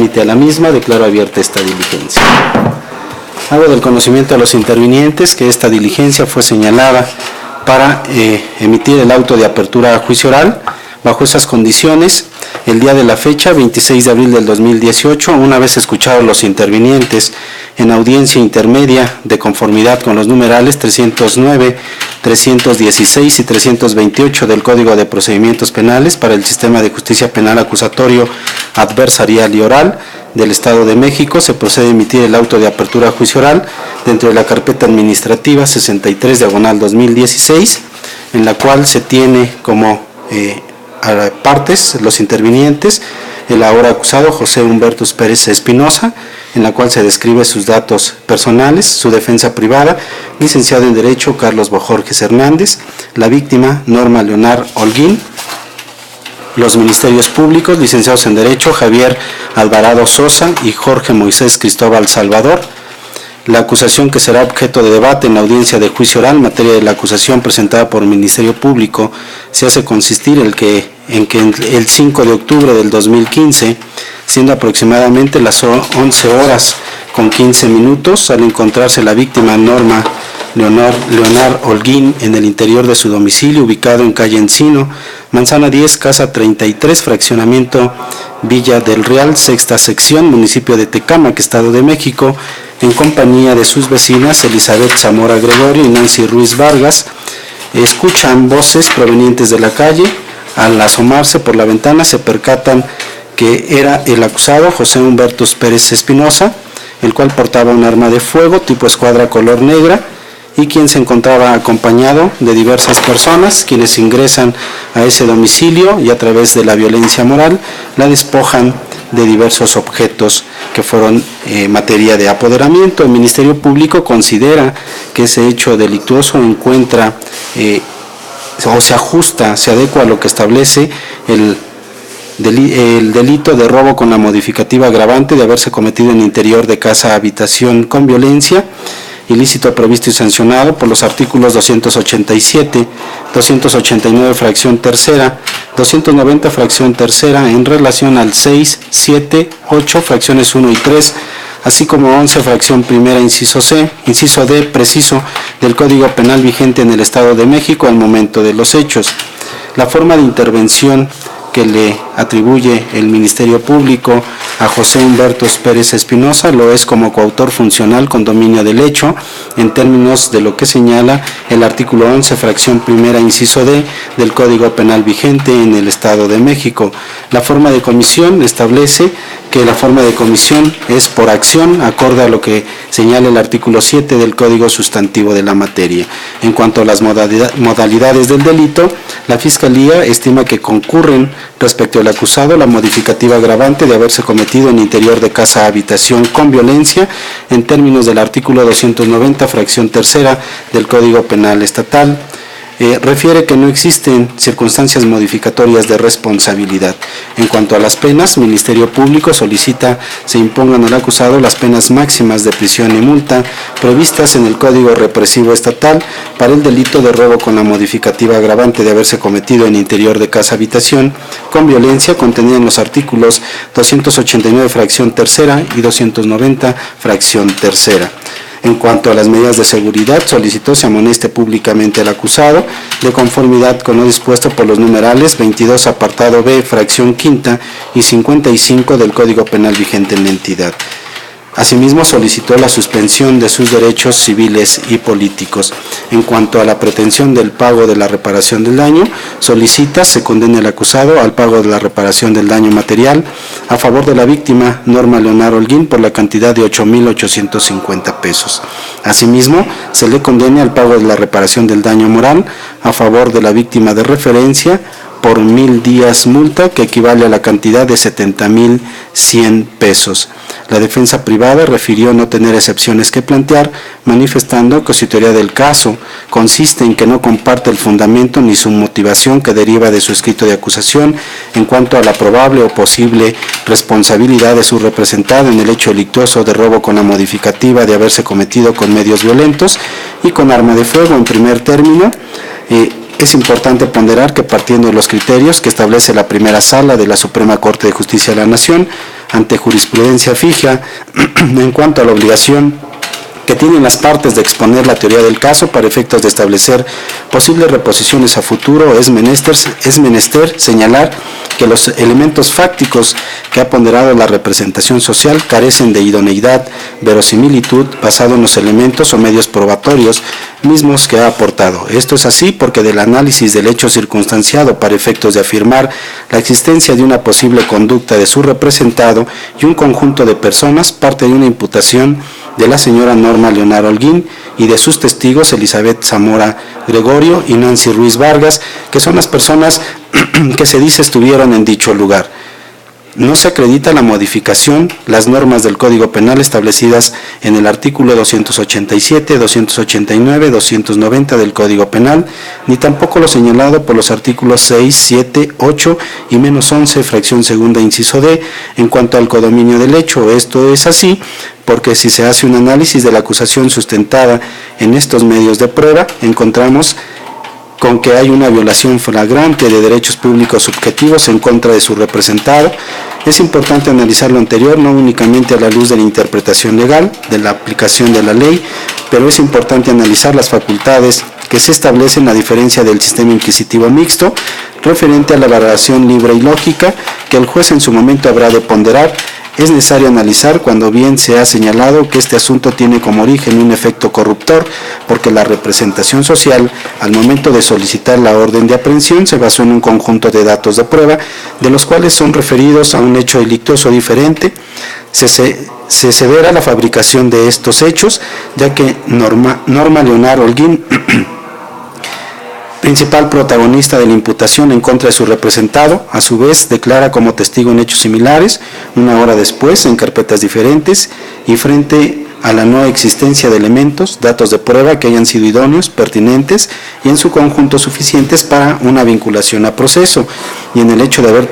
A la misma, declaro abierta esta diligencia. Hago del conocimiento a los intervinientes que esta diligencia fue señalada para emitir el auto de apertura a juicio oral bajo esas condiciones el día de la fecha, 26 de abril del 2018, una vez escuchados los intervinientes en audiencia intermedia de conformidad con los numerales 309, 316 y 328 del Código de Procedimientos Penales para el Sistema de Justicia Penal Acusatorio, Adversarial y Oral del Estado de México, se procede a emitir el auto de apertura a juicio oral dentro de la carpeta administrativa 63/2016, en la cual se tiene como a partes los intervinientes el ahora acusado José Humberto Pérez Espinosa, en la cual se describe sus datos personales, su defensa privada, licenciado en Derecho Carlos Bojorges Hernández, la víctima Norma Leonard Holguín, los ministerios públicos, licenciados en Derecho Javier Alvarado Sosa y Jorge Moisés Cristóbal Salvador. La acusación que será objeto de debate en la audiencia de juicio oral en materia de la acusación presentada por el Ministerio Público se hace consistir en que el 5 de octubre del 2015, siendo aproximadamente las 11 horas con 15 minutos, al encontrarse la víctima Norma Leonard Holguín en el interior de su domicilio, ubicado en calle Encino, Manzana 10, Casa 33, fraccionamiento Villa del Real, sexta sección, municipio de Tecámac, Estado de México, en compañía de sus vecinas Elizabeth Zamora Gregorio y Nancy Ruiz Vargas, escuchan voces provenientes de la calle. Al asomarse por la ventana se percatan que era el acusado José Humberto Pérez Espinosa, el cual portaba un arma de fuego tipo escuadra color negra y quien se encontraba acompañado de diversas personas, quienes ingresan a ese domicilio y a través de la violencia moral la despojan de diversos objetos que fueron materia de apoderamiento. El Ministerio Público considera que ese hecho delictuoso encuentra o se ajusta, se adecua a lo que establece el delito de robo con la modificativa agravante de haberse cometido en el interior de casa habitación con violencia, ilícito previsto y sancionado por los artículos 287, 289 fracción tercera, 290 fracción tercera en relación al 6, 7, 8 fracciones 1 y 3, así como 11 fracción primera inciso D preciso del Código Penal vigente en el Estado de México al momento de los hechos. La forma de intervención que le atribuye el Ministerio Público a José Humberto Pérez Espinosa lo es como coautor funcional con dominio del hecho en términos de lo que señala el artículo 11 fracción primera inciso D del Código Penal vigente en el Estado de México. La forma de comisión establece que la forma de comisión es por acción, acorde a lo que señala el artículo 7 del Código Sustantivo de la materia. En cuanto a las modalidades del delito, la Fiscalía estima que concurren respecto al acusado la modificativa agravante de haberse cometido en interior de casa habitación con violencia en términos del artículo 290 fracción tercera del Código Penal Estatal. Refiere que no existen circunstancias modificatorias de responsabilidad. En cuanto a las penas, el Ministerio Público solicita se impongan al acusado las penas máximas de prisión y multa previstas en el Código Represivo Estatal para el delito de robo con la modificativa agravante de haberse cometido en interior de casa habitación con violencia, contenida en los artículos 289 fracción tercera y 290 fracción tercera. En cuanto a las medidas de seguridad, solicitó se amoneste públicamente al acusado de conformidad con lo dispuesto por los numerales 22 apartado B, fracción quinta y 55 del Código Penal vigente en la entidad. Asimismo, solicitó la suspensión de sus derechos civiles y políticos. En cuanto a la pretensión del pago de la reparación del daño, solicita se condene al acusado al pago de la reparación del daño material a favor de la víctima Norma Leonard Holguín por la cantidad de 8,850 pesos. Asimismo, se le condene al pago de la reparación del daño moral a favor de la víctima de referencia por 1,000 días multa, que equivale a la cantidad de 70,100 pesos. La defensa privada refirió no tener excepciones que plantear, manifestando que su teoría del caso consiste en que no comparte el fundamento ni su motivación que deriva de su escrito de acusación en cuanto a la probable o posible responsabilidad de su representado en el hecho delictuoso de robo con la modificativa de haberse cometido con medios violentos y con arma de fuego. En primer término, es importante ponderar que partiendo de los criterios que establece la primera sala de la Suprema Corte de Justicia de la Nación, ante jurisprudencia fija en cuanto a la obligación que tienen las partes de exponer la teoría del caso para efectos de establecer posibles reposiciones a futuro. Es menester señalar que los elementos fácticos que ha ponderado la representación social carecen de idoneidad, verosimilitud, basado en los elementos o medios probatorios mismos que ha aportado. Esto es así porque del análisis del hecho circunstanciado para efectos de afirmar la existencia de una posible conducta de su representado y un conjunto de personas parte de una imputación de la señora Norma Leonardo Holguín y de sus testigos Elizabeth Zamora Gregorio y Nancy Ruiz Vargas, que son las personas que se dice estuvieron en dicho lugar. No se acredita la modificación, las normas del Código Penal establecidas en el artículo 287, 289, 290 del Código Penal, ni tampoco lo señalado por los artículos 6, 7, 8 y menos 11, fracción segunda, inciso D, en cuanto al codominio del hecho. Esto es así porque si se hace un análisis de la acusación sustentada en estos medios de prueba, encontramos con que hay una violación flagrante de derechos públicos subjetivos en contra de su representado. Es importante analizar lo anterior no únicamente a la luz de la interpretación legal, de la aplicación de la ley, pero es importante analizar las facultades que se establecen a diferencia del sistema inquisitivo mixto, referente a la valoración libre y lógica que el juez en su momento habrá de ponderar. Es necesario analizar cuando bien se ha señalado que este asunto tiene como origen un efecto corruptor, porque la representación social, al momento de solicitar la orden de aprehensión, se basó en un conjunto de datos de prueba, de los cuales son referidos a un hecho delictuoso diferente. Se severa la fabricación de estos hechos, ya que Norma Leonardo Holguín, principal protagonista de la imputación en contra de su representado, a su vez declara como testigo en hechos similares, una hora después, en carpetas diferentes, y frente a la no existencia de elementos, datos de prueba que hayan sido idóneos, pertinentes y en su conjunto suficientes para una vinculación a proceso, y en el hecho de haber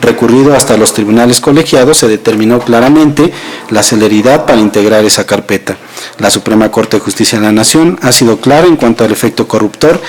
recurrido hasta los tribunales colegiados, se determinó claramente la celeridad para integrar esa carpeta. La Suprema Corte de Justicia de la Nación ha sido clara en cuanto al efecto corruptor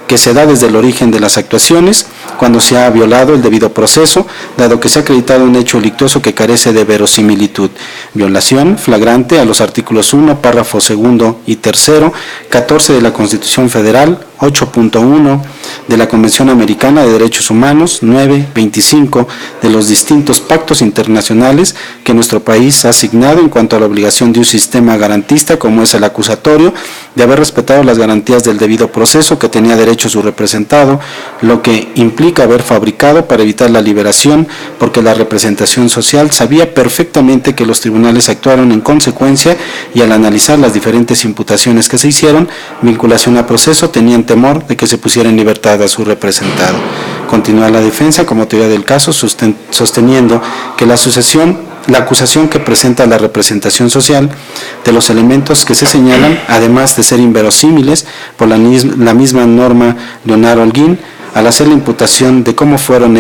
que se da desde el origen de las actuaciones, cuando se ha violado el debido proceso, dado que se ha acreditado un hecho delictuoso que carece de verosimilitud. Violación flagrante a los artículos 1, párrafo segundo y tercero, 14 de la Constitución Federal, 8.1 de la Convención Americana de Derechos Humanos, 9, 25 de los distintos pactos internacionales que nuestro país ha asignado en cuanto a la obligación de un sistema garantista como es el acusatorio, de haber respetado las garantías del debido proceso que tenía derecho su representado, lo que implica haber fabricado para evitar la liberación, porque la representación social sabía perfectamente que los tribunales actuaron en consecuencia y al analizar las diferentes imputaciones que se hicieron, vinculación a proceso, tenían temor de que se pusiera en libertad a su representado. Continúa la defensa como teoría del caso sosteniendo que la acusación que presenta la representación social de los elementos que se señalan, además de ser inverosímiles por la misma Norma Leonardo Holguín, al hacer la imputación de cómo fueron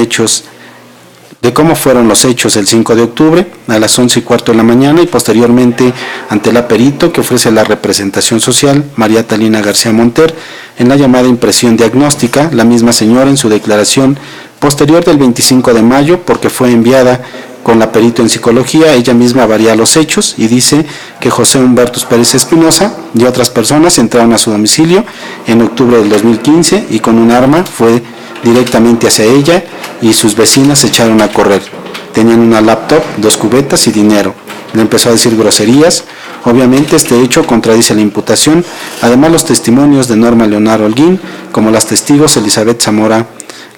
los hechos el 5 de octubre a las 11:15 de la mañana y posteriormente ante la perito que ofrece la representación social, María Talina García Monter, en la llamada impresión diagnóstica, la misma señora en su declaración posterior del 25 de mayo, porque fue enviada con la perito en psicología, ella misma varía los hechos y dice que José Humbertus Pérez Espinosa y otras personas entraron a su domicilio en octubre del 2015 y con un arma fue directamente hacia ella y sus vecinas se echaron a correr. Tenían una laptop, 2 cubetas y dinero. Le empezó a decir groserías. Obviamente este hecho contradice la imputación. Además los testimonios de Norma Leonardo Holguín, como las testigos Elizabeth Zamora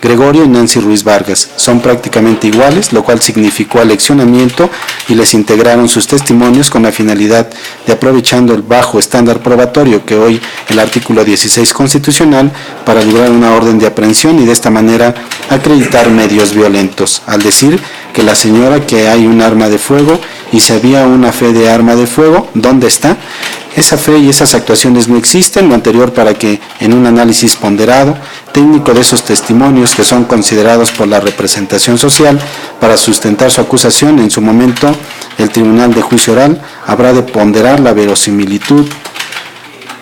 Gregorio y Nancy Ruiz Vargas, son prácticamente iguales, lo cual significó aleccionamiento y les integraron sus testimonios con la finalidad de, aprovechando el bajo estándar probatorio que hoy el artículo 16 constitucional, para lograr una orden de aprehensión y de esta manera acreditar medios violentos, al decir que la señora que hay un arma de fuego y si había una fe de arma de fuego, ¿dónde está? Esa fe y esas actuaciones no existen, lo anterior para que en un análisis ponderado, técnico de esos testimonios que son considerados por la representación social para sustentar su acusación, en su momento el Tribunal de Juicio Oral habrá de ponderar la verosimilitud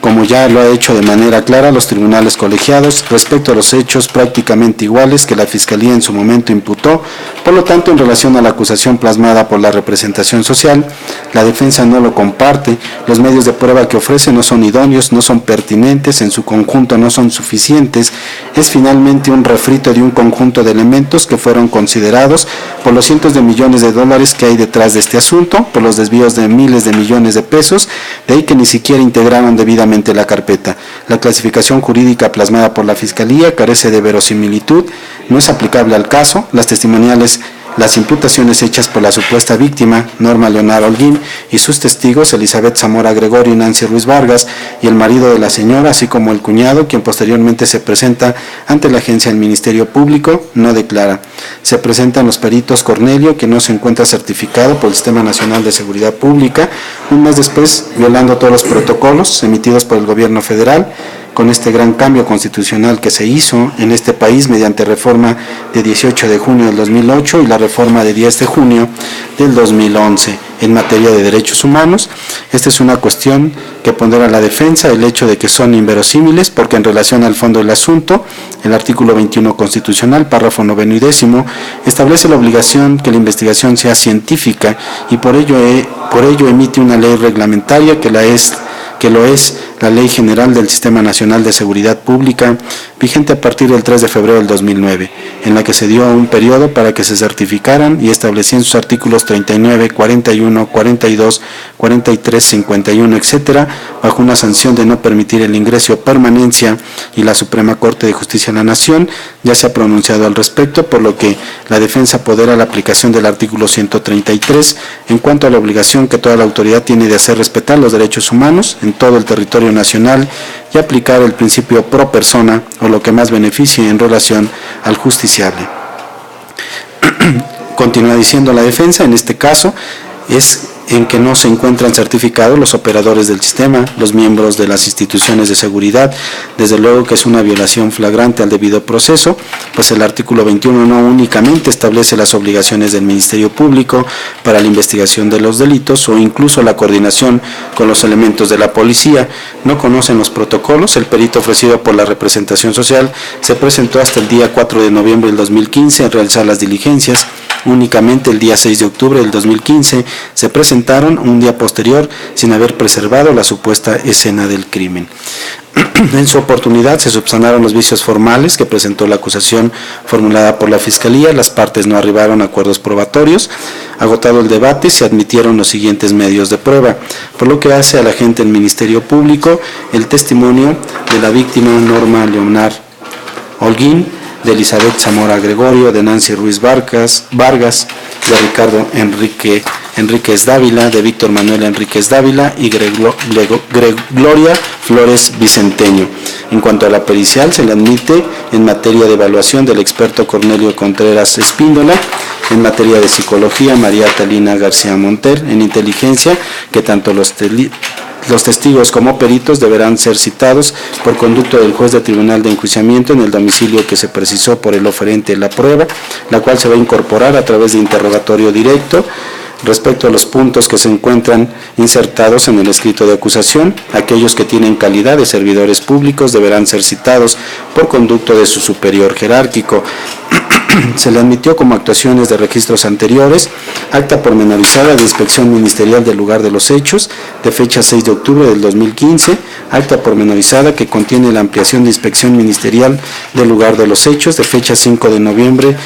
como ya lo ha hecho de manera clara los tribunales colegiados respecto a los hechos prácticamente iguales que la Fiscalía en su momento imputó. Por lo tanto, en relación a la acusación plasmada por la representación social, la defensa no lo comparte, los medios de prueba que ofrece no son idóneos, no son pertinentes, en su conjunto no son suficientes, es finalmente un refrito de un conjunto de elementos que fueron considerados por los cientos de millones de dólares que hay detrás de este asunto, por los desvíos de miles de millones de pesos, de ahí que ni siquiera integraron debidamente la carpeta. La clasificación jurídica plasmada por la Fiscalía carece de verosimilitud, no es aplicable al caso, las imputaciones hechas por la supuesta víctima, Norma Leonor Holguín, y sus testigos, Elizabeth Zamora Gregorio y Nancy Ruiz Vargas, y el marido de la señora, así como el cuñado, quien posteriormente se presenta ante la agencia del Ministerio Público, no declara. Se presentan los peritos Cornelio, que no se encuentra certificado por el Sistema Nacional de Seguridad Pública, un mes después, violando todos los protocolos emitidos por el gobierno federal, con este gran cambio constitucional que se hizo en este país mediante reforma de 18 de junio del 2008 y la reforma de 10 de junio del 2011 en materia de derechos humanos. Esta es una cuestión que pondera la defensa, el hecho de que son inverosímiles, porque en relación al fondo del asunto, el artículo 21 constitucional, párrafo 9 y 10, establece la obligación que la investigación sea científica y por ello emite una ley reglamentaria que lo es la Ley General del Sistema Nacional de Seguridad Pública, vigente a partir del 3 de febrero del 2009, en la que se dio un periodo para que se certificaran y establecía en sus artículos 39, 41, 42, 43, 51, etcétera, bajo una sanción de no permitir el ingreso o permanencia, y la Suprema Corte de Justicia de la Nación ya se ha pronunciado al respecto, por lo que la defensa apodera la aplicación del artículo 133 en cuanto a la obligación que toda la autoridad tiene de hacer respetar los derechos humanos en todo el territorio nacional y aplicar el principio pro persona o lo que más beneficie en relación al justiciable. Continúa diciendo la defensa, en este caso es en que no se encuentran certificados los operadores del sistema, los miembros de las instituciones de seguridad. Desde luego que es una violación flagrante al debido proceso, pues el artículo 21 no únicamente establece las obligaciones del Ministerio Público para la investigación de los delitos o incluso la coordinación con los elementos de la policía, no conocen los protocolos. El perito ofrecido por la representación social se presentó hasta el día 4 de noviembre del 2015 a realizar las diligencias. Únicamente el día 6 de octubre del 2015 se presentaron un día posterior sin haber preservado la supuesta escena del crimen. En su oportunidad se subsanaron los vicios formales que presentó la acusación formulada por la Fiscalía, las partes no arribaron a acuerdos probatorios. Agotado el debate, se admitieron los siguientes medios de prueba, por lo que hace a la agente del Ministerio Público el testimonio de la víctima Norma Leonor Holguín, de Elizabeth Zamora Gregorio, de Nancy Ruiz Vargas, de Ricardo Enríquez Dávila, de Víctor Manuel Enríquez Dávila y Gloria Flores Vicenteño. En cuanto a la pericial, se le admite en materia de evaluación del experto Cornelio Contreras Espíndola, en materia de psicología María Talina García Monter, en inteligencia que tanto los testigos como peritos deberán ser citados por conducto del juez de tribunal de enjuiciamiento en el domicilio que se precisó por el oferente de la prueba, la cual se va a incorporar a través de interrogatorio directo. Respecto a los puntos que se encuentran insertados en el escrito de acusación, aquellos que tienen calidad de servidores públicos deberán ser citados por conducto de su superior jerárquico. Se le admitió como actuaciones de registros anteriores, acta pormenorizada de inspección ministerial del lugar de los hechos, de fecha 6 de octubre del 2015, acta pormenorizada que contiene la ampliación de inspección ministerial del lugar de los hechos, de fecha 5 de noviembre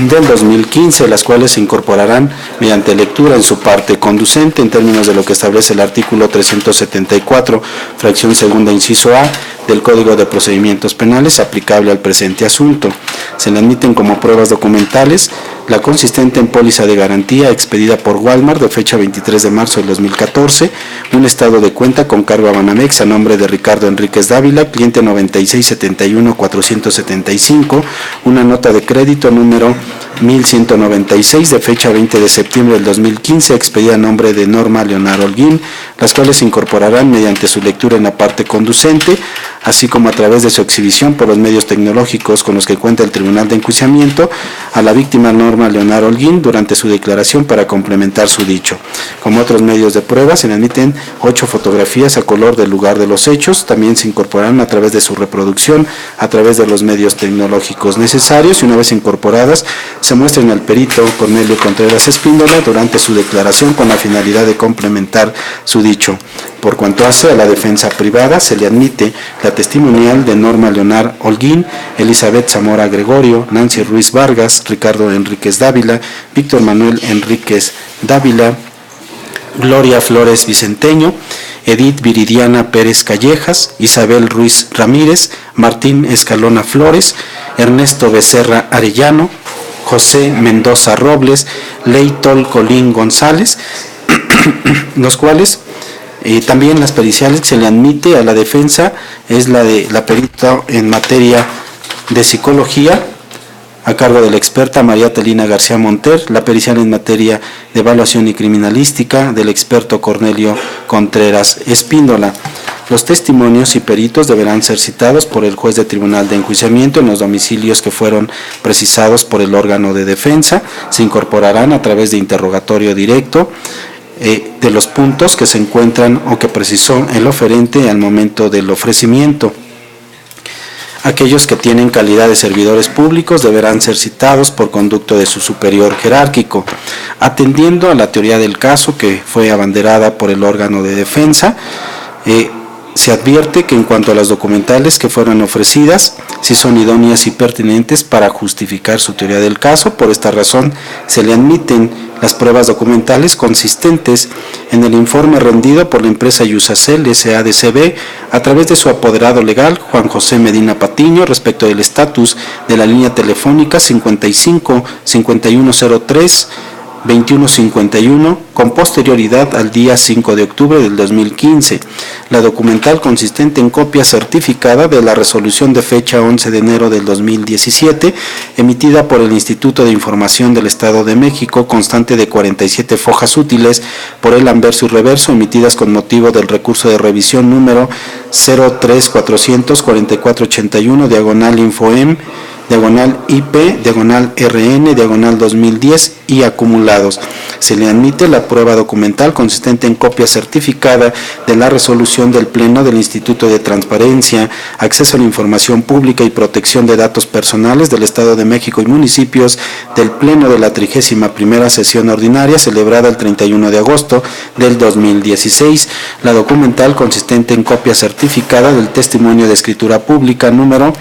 del 2015, las cuales se incorporarán mediante lectura en su parte conducente en términos de lo que establece el artículo 374, fracción segunda, inciso A, del Código de Procedimientos Penales aplicable al presente asunto. Se le admiten como pruebas documentales la consistente en póliza de garantía expedida por Walmart de fecha 23 de marzo del 2014, un estado de cuenta con cargo a Banamex a nombre de Ricardo Enríquez Dávila, cliente 9671-475, una nota de crédito número 1196 de fecha 20 de septiembre del 2015, expedida a nombre de Norma Leonard Holguín, las cuales se incorporarán mediante su lectura en la parte conducente, así como a través de su exhibición por los medios tecnológicos con los que cuenta el Tribunal de Enjuiciamiento, a la víctima Norma Leonard Holguín durante su declaración para complementar su dicho. Como otros medios de prueba, se le admiten 8 fotografías a color del lugar de los hechos, también se incorporarán a través de su reproducción, a través de los medios tecnológicos necesarios, y una vez incorporadas, se muestran al perito Cornelio Contreras Espíndola durante su declaración con la finalidad de complementar su dicho. Por cuanto hace a la defensa privada, se le admite la testimonial de Norma Leonard Holguín, Elizabeth Zamora Gregorio, Nancy Ruiz Vargas, Ricardo Enríquez Dávila, Víctor Manuel Enríquez Dávila, Gloria Flores Vicenteño, Edith Viridiana Pérez Callejas, Isabel Ruiz Ramírez, Martín Escalona Flores, Ernesto Becerra Arellano, José Mendoza Robles, Leitol Colín González, los cuales también las periciales que se le admite a la defensa es la de la perita en materia de psicología, a cargo de la experta María Telina García Monter, la pericial en materia de evaluación y criminalística del experto Cornelio Contreras Espíndola. Los testimonios y peritos deberán ser citados por el juez de Tribunal de Enjuiciamiento en los domicilios que fueron precisados por el órgano de defensa. Se incorporarán a través de interrogatorio directo de los puntos que se encuentran o que precisó el oferente al momento del ofrecimiento. Aquellos que tienen calidad de servidores públicos deberán ser citados por conducto de su superior jerárquico. Atendiendo a la teoría del caso que fue abanderada por el órgano de defensa, se advierte que en cuanto a las documentales que fueron ofrecidas, si son idóneas y pertinentes para justificar su teoría del caso, por esta razón se le admiten las pruebas documentales consistentes en el informe rendido por la empresa Yusacel S.A.D.C.B. a través de su apoderado legal, Juan José Medina Patiño, respecto del estatus de la línea telefónica 55-5103 2151 con posterioridad al día 5 de octubre del 2015. La documental consistente en copia certificada de la resolución de fecha 11 de enero del 2017 emitida por el Instituto de Información del Estado de México, constante de 47 fojas útiles por el anverso y reverso, emitidas con motivo del recurso de revisión número 03400-4481 diagonal InfoM diagonal IP, diagonal RN, diagonal 2010 y acumulados. Se le admite la prueba documental consistente en copia certificada de la resolución del Pleno del Instituto de Transparencia, Acceso a la Información Pública y Protección de Datos Personales del Estado de México y municipios del Pleno de la 31ª sesión ordinaria celebrada el 31 de agosto del 2016. La documental consistente en copia certificada del testimonio de escritura pública número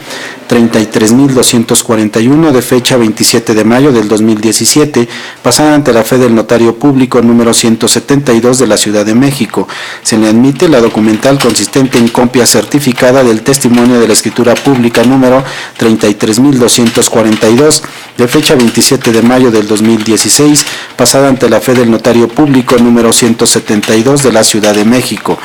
33.241 de fecha 27 de mayo del 2017, pasada ante la fe del notario público número 172 de la Ciudad de México. Se le admite la documental consistente en copia certificada del testimonio de la escritura pública número 33.242 de fecha 27 de mayo del 2016, pasada ante la fe del notario público número 172 de la Ciudad de México.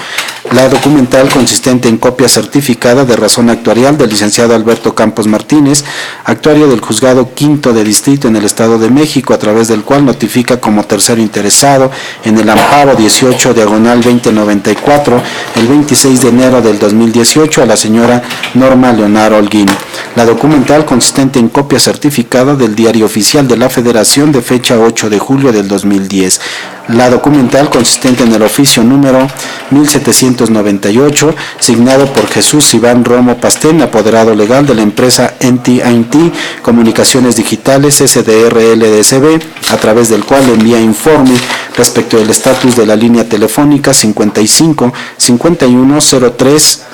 La documental consistente en copia certificada de razón actuarial del licenciado Alberto Campos Martínez, actuario del Juzgado Quinto de Distrito en el Estado de México, a través del cual notifica como tercero interesado en el amparo 18 diagonal 2094 el 26 de enero del 2018 a la señora Norma Leonard Holguín. La documental consistente en copia certificada del Diario Oficial de la Federación de fecha 8 de julio del 2010. La documental consistente en el oficio número 1798, signado por Jesús Iván Romo Pastén, apoderado legal de la empresa NT&T Comunicaciones Digitales SDR LDCB, a través del cual envía informe respecto del estatus de la línea telefónica 55 5103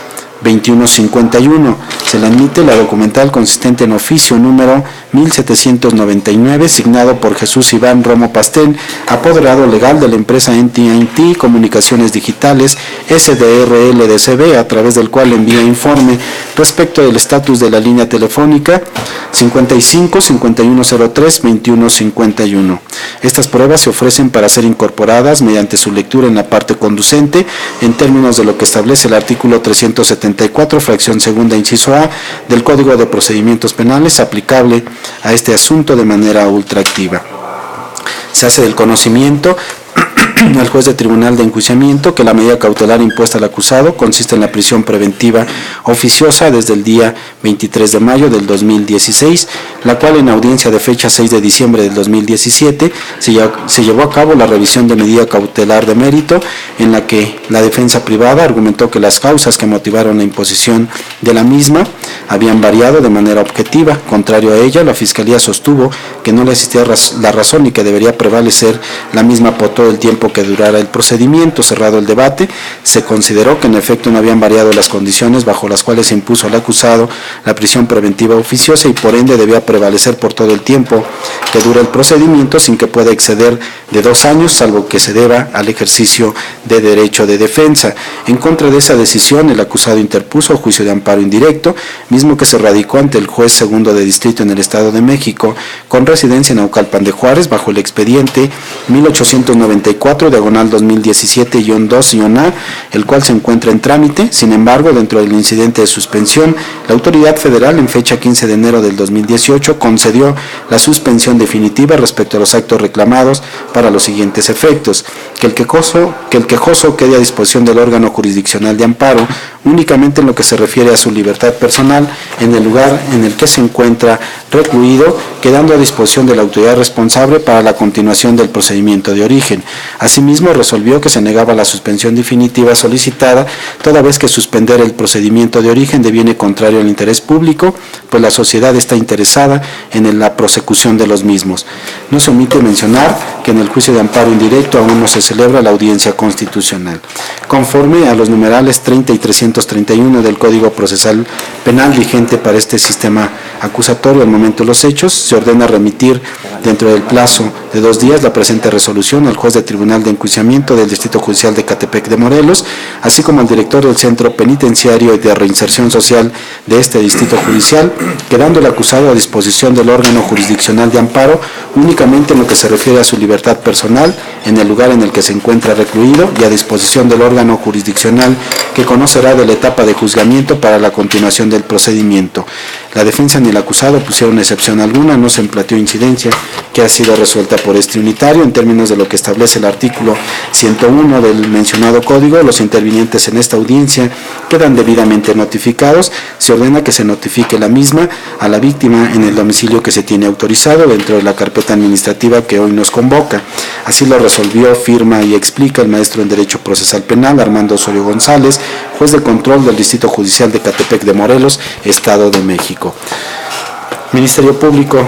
2151. Se le admite la documental consistente en oficio número 1799, signado por Jesús Iván Romo Pastén, apoderado legal de la empresa NT&T Comunicaciones Digitales SDR LDCB, a través del cual envía informe respecto del estatus de la línea telefónica 55 5103 2151. Estas pruebas se ofrecen para ser incorporadas mediante su lectura en la parte conducente en términos de lo que establece el artículo 370 194, fracción segunda, inciso A, del Código de Procedimientos Penales, aplicable a este asunto de manera ultraactiva. Se hace del conocimiento al juez de tribunal de enjuiciamiento que la medida cautelar impuesta al acusado consiste en la prisión preventiva oficiosa desde el día 23 de mayo del 2016, la cual en audiencia de fecha 6 de diciembre del 2017 se llevó a cabo la revisión de medida cautelar de mérito, en la que la defensa privada argumentó que las causas que motivaron la imposición de la misma habían variado de manera objetiva. Contrario a ella, la Fiscalía sostuvo que no le existía la razón y que debería prevalecer la misma por todo el tiempo que durara el procedimiento. Cerrado el debate, se consideró que en efecto no habían variado las condiciones bajo las cuales se impuso al acusado la prisión preventiva oficiosa y por ende debía prevalecer por todo el tiempo que dura el procedimiento sin que pueda exceder de 2 años, salvo que se deba al ejercicio de derecho de defensa. En contra de esa decisión, el acusado interpuso juicio de amparo indirecto, mismo que se radicó ante el juez segundo de distrito en el Estado de México, con residencia en Naucalpan de Juárez, bajo el expediente 1894, diagonal 2017-2-A, el cual se encuentra en trámite. Sin embargo, dentro del incidente de suspensión, la autoridad federal, en fecha 15 de enero del 2018, concedió la suspensión definitiva respecto a los actos reclamados para los siguientes efectos: que el quejoso quede a disposición del órgano jurisdiccional de amparo únicamente en lo que se refiere a su libertad personal en el lugar en el que se encuentra recluido, quedando a disposición de la autoridad responsable para la continuación del procedimiento de origen. Asimismo, resolvió que se negaba la suspensión definitiva solicitada, toda vez que suspender el procedimiento de origen deviene contrario al interés público, pues la sociedad está interesada en la prosecución de los mismos. No se omite mencionar que en el juicio de amparo indirecto aún no se celebra la audiencia constitucional. Conforme a los numerales 30 y 331 del Código Procesal Penal vigente para este sistema acusatorio al momento de los hechos, se ordena remitir dentro del plazo de 2 días la presente resolución al juez de tribunal de enjuiciamiento del Distrito Judicial de Ecatepec de Morelos, así como al director del Centro Penitenciario y de Reinserción Social de este Distrito Judicial, quedando el acusado a disposición del órgano jurisdiccional de amparo únicamente en lo que se refiere a su libertad personal en el lugar en el que se encuentra recluido y a disposición del órgano jurisdiccional que conocerá de la etapa de juzgamiento para la continuación del procedimiento. La defensa ni el acusado pusieron excepción alguna, no se empleó incidencia que ha sido resuelta por este unitario. En términos de lo que establece el artículo 101 del mencionado código, los intervinientes en esta audiencia quedan debidamente notificados. Se ordena que se notifique la misma a la víctima en el domicilio que se tiene autorizado dentro de la carpeta administrativa que hoy nos convoca. Así lo resolvió, firma y explica el maestro en Derecho Procesal Penal Armando Osorio González, juez de control del Distrito Judicial de Ecatepec de Morelos, Estado de México. Ministerio Público,